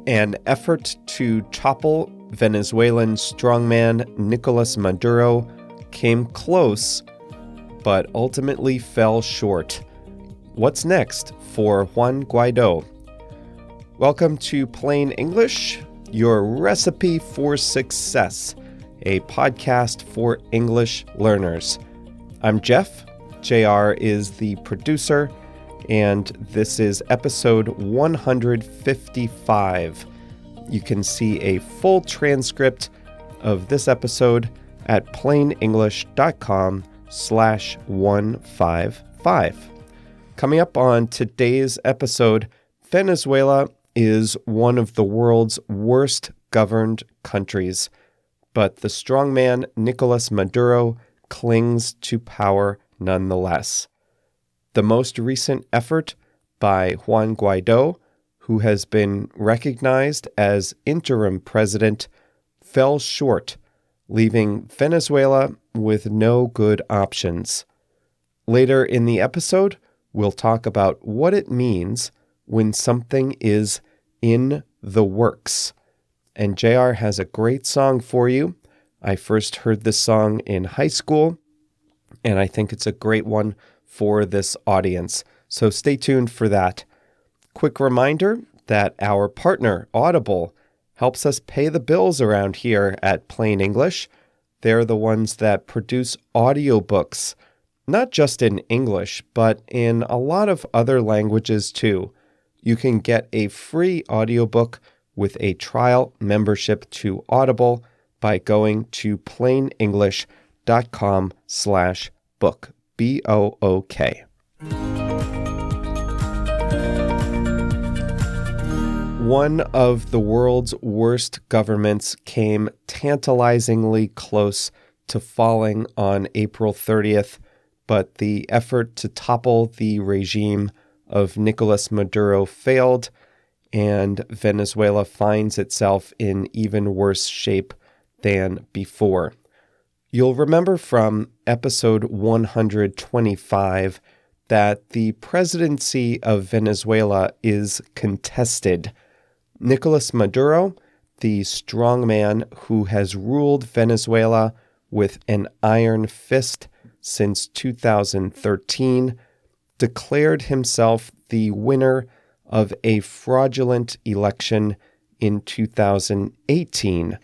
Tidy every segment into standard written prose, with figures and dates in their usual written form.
An effort to topple Venezuelan strongman Nicolás Maduro came close, but ultimately fell short. What's next for Juan Guaidó? Welcome to Plain English, your recipe for success, a podcast for English learners. I'm Jeff. JR is the producer, and this is episode 155. You can see a full transcript of this episode at plainenglish.com/155. Coming up on today's episode, Venezuela is one of the world's worst governed countries, but the strongman Nicolás Maduro clings to power nonetheless. The most recent effort by Juan Guaidó, who has been recognized as interim president, fell short, leaving Venezuela with no good options. Later in the episode, we'll talk about what it means when something is in the works. And JR has a great song for you. I first heard this song in high school, and I think it's a great one for this audience. So stay tuned for that. Quick reminder that our partner, Audible, helps us pay the bills around here at Plain English. They're the ones that produce audiobooks, not just in English, but in a lot of other languages too. You can get a free audiobook with a trial membership to Audible by going to plainenglish.com/book. B-O-O-K. One of the world's worst governments came tantalizingly close to falling on April 30th, but the effort to topple the regime of Nicolás Maduro failed, and Venezuela finds itself in even worse shape than before. You'll remember from episode 125 that the presidency of Venezuela is contested. Nicolás Maduro, the strongman who has ruled Venezuela with an iron fist since 2013, declared himself the winner of a fraudulent election in 2018.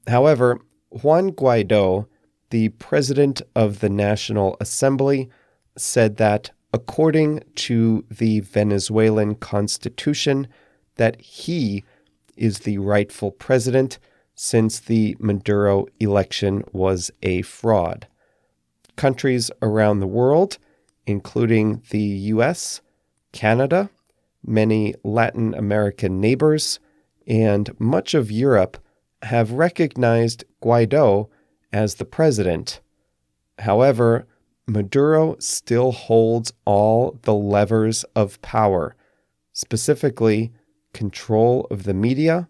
However, Juan Guaidó, the president of the National Assembly, said that according to the Venezuelan constitution, that he is the rightful president since the Maduro election was a fraud. Countries around the world, including the US, Canada, many Latin American neighbors, and much of Europe have recognized Guaidó as the president. However, Maduro still holds all the levers of power, specifically control of the media,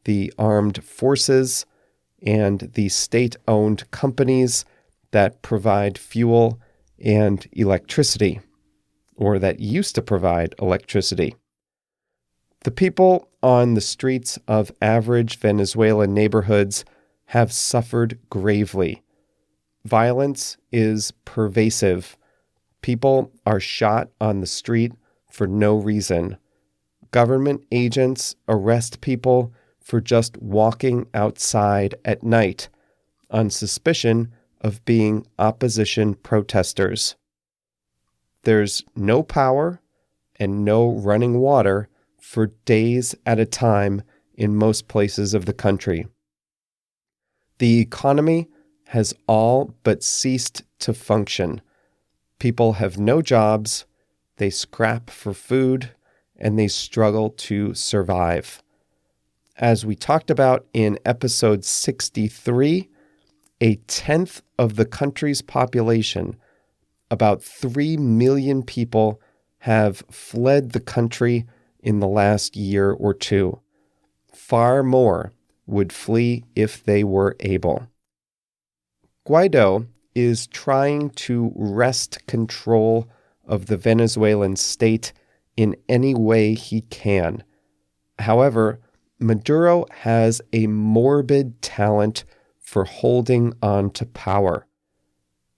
the armed forces, and the state-owned companies that provide fuel and electricity, or that used to provide electricity. The people on the streets of average Venezuelan neighborhoods have suffered gravely. Violence is pervasive. People are shot on the street for no reason. Government agents arrest people for just walking outside at night on suspicion of being opposition protesters. There's no power and no running water for days at a time in most places of the country. The economy has all but ceased to function. People have no jobs, they scrap for food, and they struggle to survive. As we talked about in episode 63, a tenth of the country's population, about 3 million people, have fled the country in the last year or two. Far more would flee if they were able. Guaidó is trying to wrest control of the Venezuelan state in any way he can. However, Maduro has a morbid talent for holding on to power.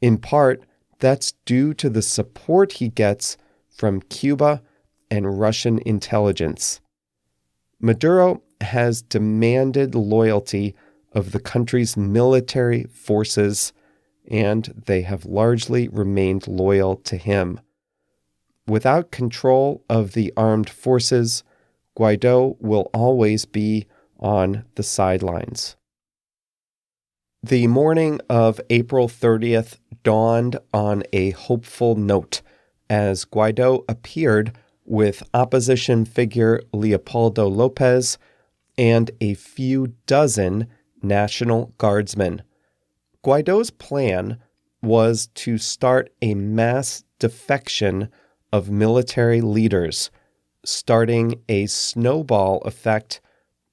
In part, that's due to the support he gets from Cuba and Russian intelligence. Maduro has demanded loyalty of the country's military forces, and they have largely remained loyal to him. Without control of the armed forces, Guaidó will always be on the sidelines. The morning of April 30th dawned on a hopeful note as Guaidó appeared with opposition figure Leopoldo López and a few dozen National Guardsmen. Guaidó's plan was to start a mass defection of military leaders, starting a snowball effect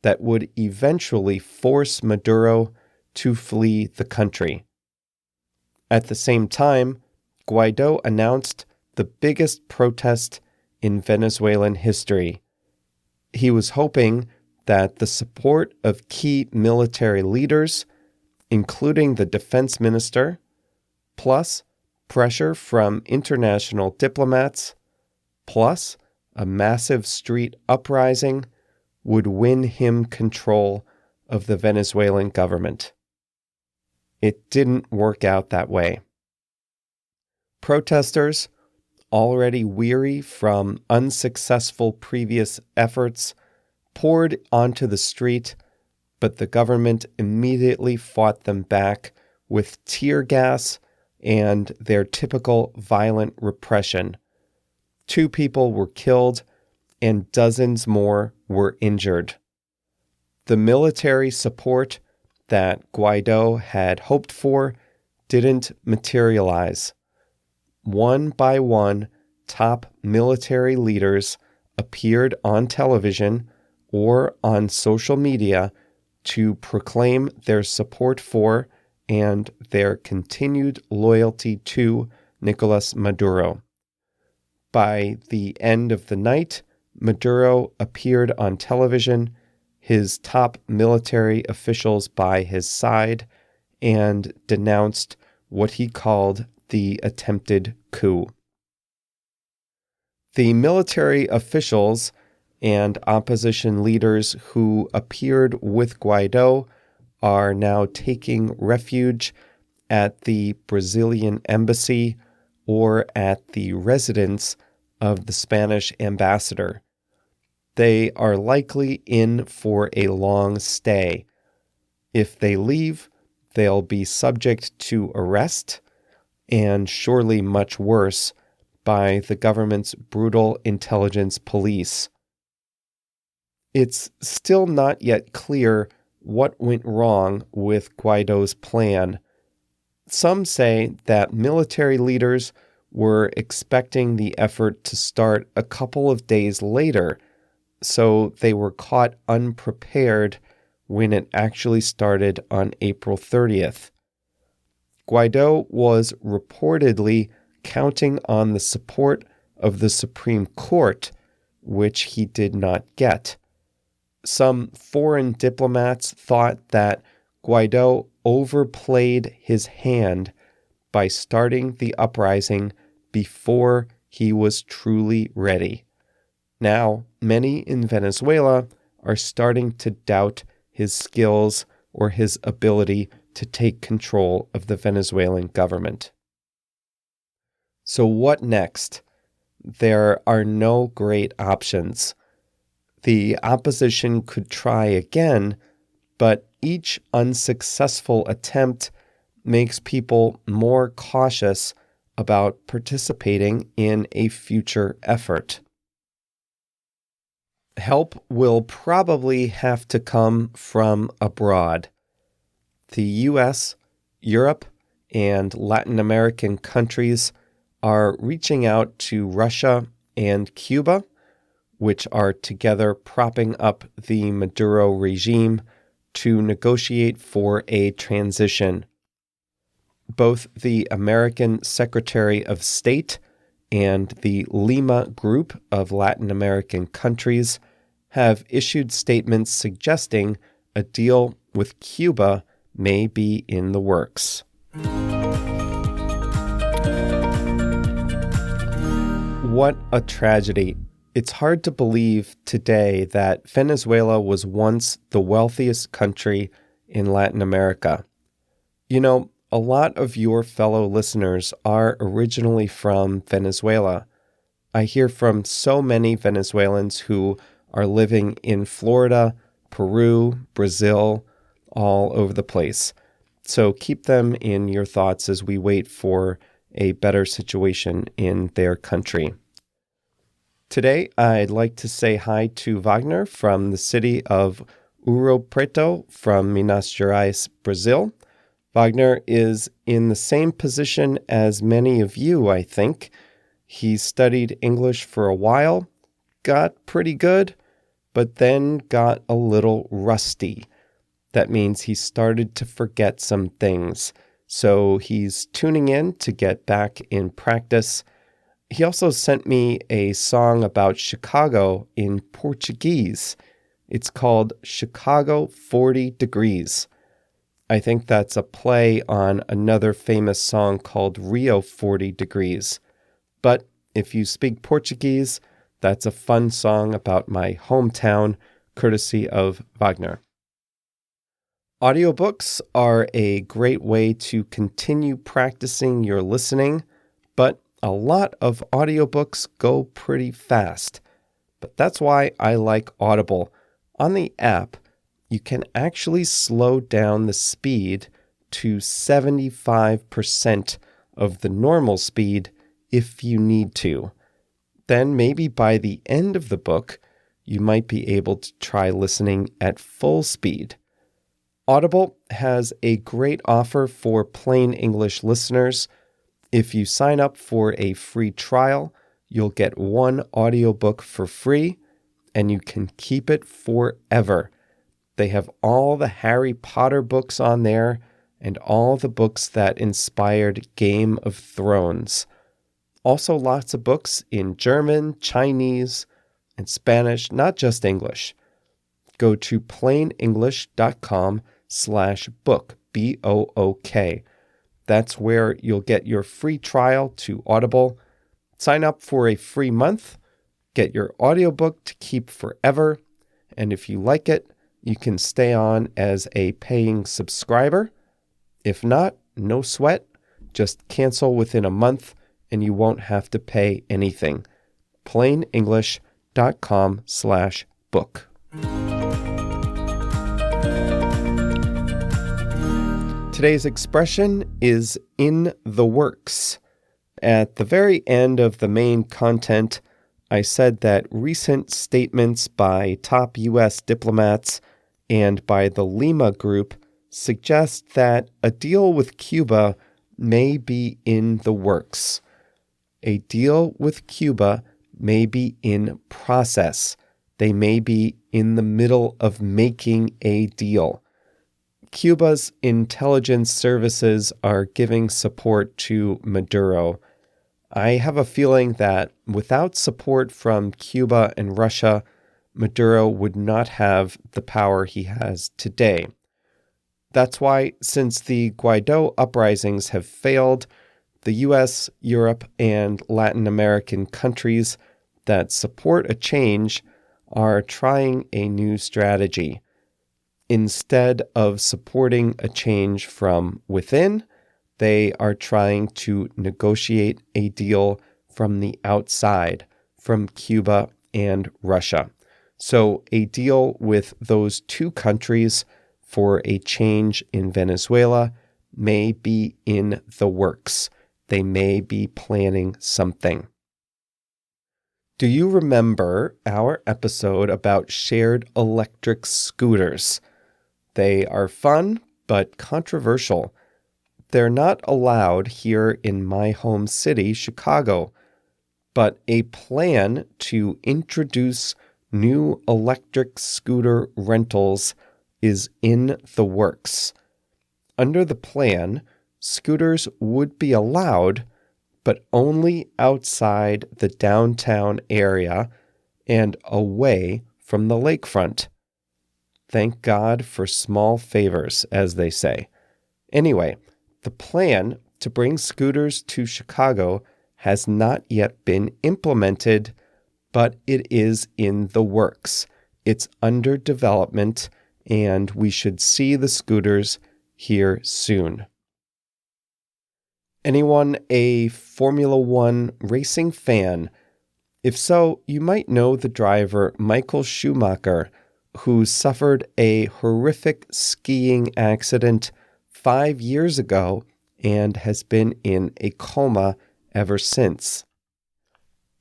that would eventually force Maduro to flee the country. At the same time, Guaidó announced the biggest protest in Venezuelan history. He was hoping that the support of key military leaders, including the defense minister, plus pressure from international diplomats, plus a massive street uprising, would win him control of the Venezuelan government. It didn't work out that way. Protesters, already weary from unsuccessful previous efforts, poured onto the street, but the government immediately fought them back with tear gas and their typical violent repression. 2 people were killed and dozens more were injured. The military support that Guaidó had hoped for didn't materialize. One by one, top military leaders appeared on television or on social media to proclaim their support for and their continued loyalty to Nicolás Maduro. By the end of the night, Maduro appeared on television, his top military officials by his side, and denounced what he called the attempted coup. The military officials and opposition leaders who appeared with Guaidó are now taking refuge at the Brazilian embassy or at the residence of the Spanish ambassador. They are likely in for a long stay. If they leave, they'll be subject to arrest, and surely much worse, by the government's brutal intelligence police. It's still not yet clear what went wrong with Guaidó's plan. Some say that military leaders were expecting the effort to start a couple of days later, so they were caught unprepared when it actually started on April 30th. Guaidó was reportedly counting on the support of the Supreme Court, which he did not get. Some foreign diplomats thought that Guaidó overplayed his hand by starting the uprising before he was truly ready. Now, many in Venezuela are starting to doubt his skills or his ability to take control of the Venezuelan government. So what next? There are no great options. The opposition could try again, but each unsuccessful attempt makes people more cautious about participating in a future effort. Help will probably have to come from abroad. The US, Europe, and Latin American countries are reaching out to Russia and Cuba, which are together propping up the Maduro regime, to negotiate for a transition. Both the American Secretary of State and the Lima group of Latin American countries have issued statements suggesting a deal with Cuba may be in the works. What a tragedy. It's hard to believe today that Venezuela was once the wealthiest country in Latin America. You know, a lot of your fellow listeners are originally from Venezuela. I hear from so many Venezuelans who are living in Florida, Peru, Brazil, all over the place. So keep them in your thoughts as we wait for a better situation in their country. Today, I'd like to say hi to Wagner from the city of Ouro Preto from Minas Gerais, Brazil. Wagner is in the same position as many of you, I think. He studied English for a while, got pretty good, but then got a little rusty. That means he started to forget some things. So he's tuning in to get back in practice. He also sent me a song about Chicago in Portuguese. It's called Chicago 40 Degrees. I think that's a play on another famous song called Rio 40 Degrees. But if you speak Portuguese, that's a fun song about my hometown, courtesy of Wagner. Audiobooks are a great way to continue practicing your listening, but a lot of audiobooks go pretty fast. But that's why I like Audible. On the app, you can actually slow down the speed to 75% of the normal speed if you need to. Then maybe by the end of the book, you might be able to try listening at full speed. Audible has a great offer for plain English listeners. If you sign up for a free trial, you'll get one audiobook for free, and you can keep it forever. They have all the Harry Potter books on there and all the books that inspired Game of Thrones. Also lots of books in German, Chinese, and Spanish, not just English. Go to plainenglish.com/book, B-O-O-K. That's where you'll get your free trial to Audible. Sign up for a free month, get your audiobook to keep forever, and if you like it, you can stay on as a paying subscriber. If not, no sweat. Just cancel within a month and you won't have to pay anything. plainenglish.com/book. Today's expression is in the works. At the very end of the main content, I said that recent statements by top U.S. diplomats and by the Lima Group suggest that a deal with Cuba may be in the works. A deal with Cuba may be in process. They may be in the middle of making a deal. Cuba's intelligence services are giving support to Maduro. I have a feeling that without support from Cuba and Russia, Maduro would not have the power he has today. That's why, since the Guaidó uprisings have failed, the U.S., Europe, and Latin American countries that support a change are trying a new strategy. Instead of supporting a change from within, they are trying to negotiate a deal from the outside, from Cuba and Russia. So a deal with those two countries for a change in Venezuela may be in the works. They may be planning something. Do you remember our episode about shared electric scooters? They are fun, but controversial. They're not allowed here in my home city, Chicago, but a plan to introduce new electric scooter rentals is in the works. Under the plan, scooters would be allowed, but only outside the downtown area and away from the lakefront. Thank God for small favors, as they say. Anyway, the plan to bring scooters to Chicago has not yet been implemented, but it is in the works. It's under development, and we should see the scooters here soon. Anyone a Formula One racing fan? If so, you might know the driver Michael Schumacher, who suffered a horrific skiing accident 5 years ago and has been in a coma ever since.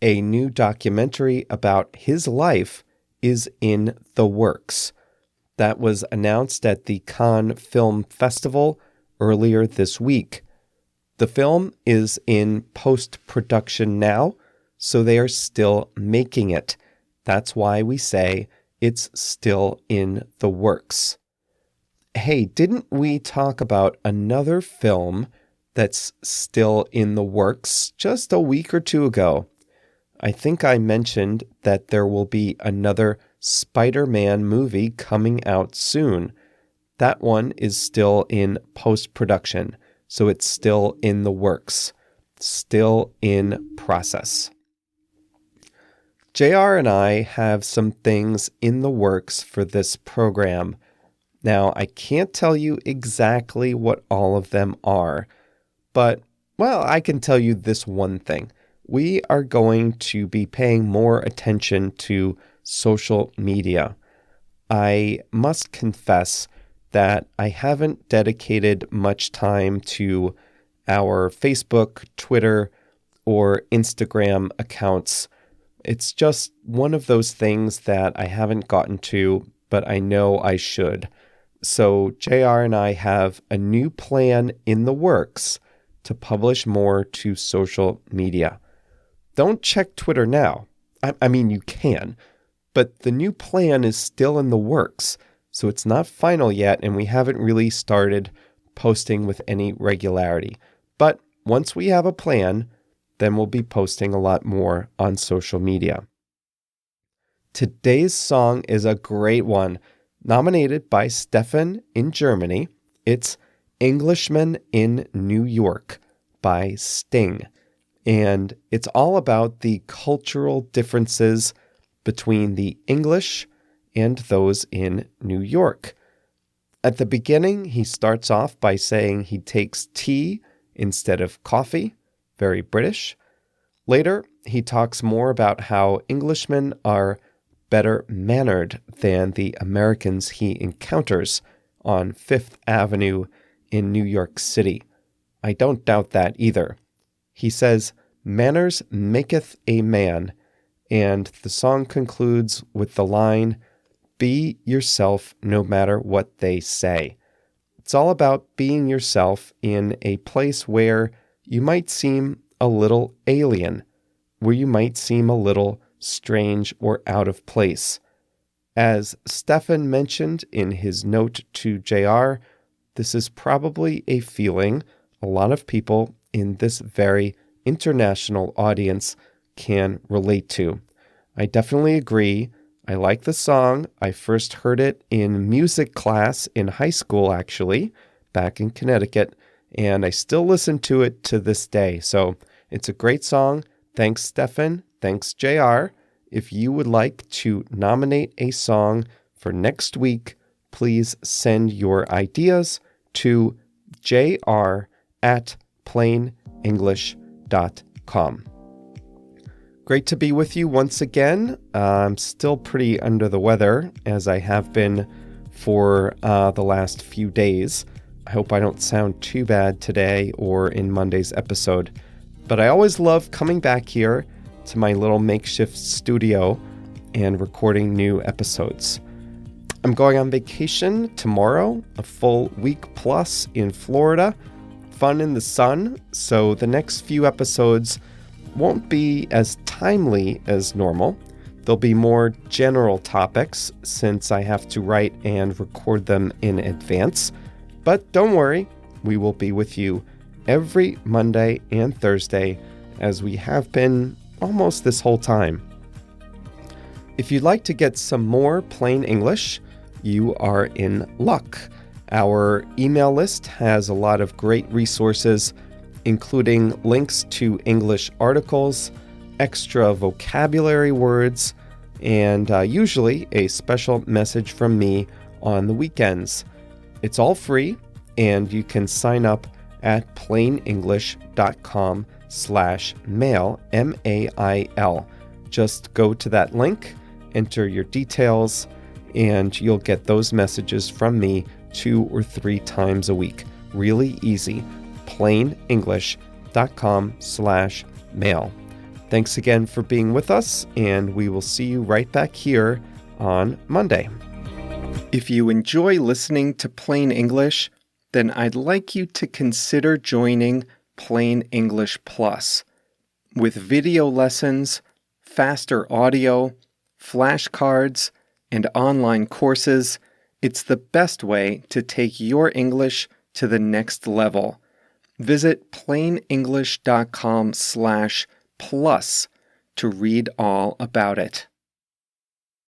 A new documentary about his life is in the works. That was announced at the Cannes Film Festival earlier this week. The film is in post-production now, so they are still making it. That's why we say it's still in the works. Hey, didn't we talk about another film that's still in the works just a week or two ago? I think I mentioned that there will be another Spider-Man movie coming out soon. That one is still in post-production, so it's still in the works, still in process. JR and I have some things in the works for this program. Now, I can't tell you exactly what all of them are, but, well, I can tell you this one thing. We are going to be paying more attention to social media. I must confess that I haven't dedicated much time to our Facebook, Twitter, or Instagram accounts. It's just one of those things that I haven't gotten to, but I know I should. So JR and I have a new plan in the works to publish more to social media. Don't check Twitter now. I mean, you can, but the new plan is still in the works, so it's not final yet, and we haven't really started posting with any regularity. But once we have a plan, then we'll be posting a lot more on social media. Today's song is a great one, nominated by Stefan in Germany. It's Englishman in New York by Sting. And it's all about the cultural differences between the English and those in New York. At the beginning, he starts off by saying he takes tea instead of coffee, very British. Later, he talks more about how Englishmen are better mannered than the Americans he encounters on Fifth Avenue in New York City. I don't doubt that either. He says, "Manners maketh a man," and the song concludes with the line, "Be yourself no matter what they say." It's all about being yourself in a place where you might seem a little alien, where you might seem a little strange or out of place. As Stefan mentioned in his note to JR, this is probably a feeling a lot of people in this very international audience can relate to. I definitely agree. I like the song. I first heard it in music class in high school, actually, back in Connecticut, and I still listen to it to this day. So it's a great song. Thanks, Stefan. Thanks, JR. If you would like to nominate a song for next week, please send your ideas to jr@plainenglish.com. Great to be with you once again. I'm still pretty under the weather, as I have been for the last few days. I hope I don't sound too bad today or in Monday's episode. But I always love coming back here to my little makeshift studio and recording new episodes. I'm going on vacation tomorrow, a full week plus in Florida. Fun in the sun, so the next few episodes won't be as timely as normal. There'll be more general topics since I have to write and record them in advance. But don't worry, we will be with you every Monday and Thursday, as we have been almost this whole time. If you'd like to get some more plain English, you are in luck. Our email list has a lot of great resources, including links to English articles, extra vocabulary words, and usually a special message from me on the weekends. It's all free, and you can sign up at plainenglish.com/mail, M-A-I-L. Just go to that link, enter your details, and you'll get those messages from me 2 or 3 times a week. Really easy. plainenglish.com/mail. Thanks again for being with us, and we will see you right back here on Monday. If you enjoy listening to Plain English, then I'd like you to consider joining Plain English Plus. With video lessons, faster audio, flashcards, and online courses, it's the best way to take your English to the next level. Visit plainenglish.com/plus to read all about it.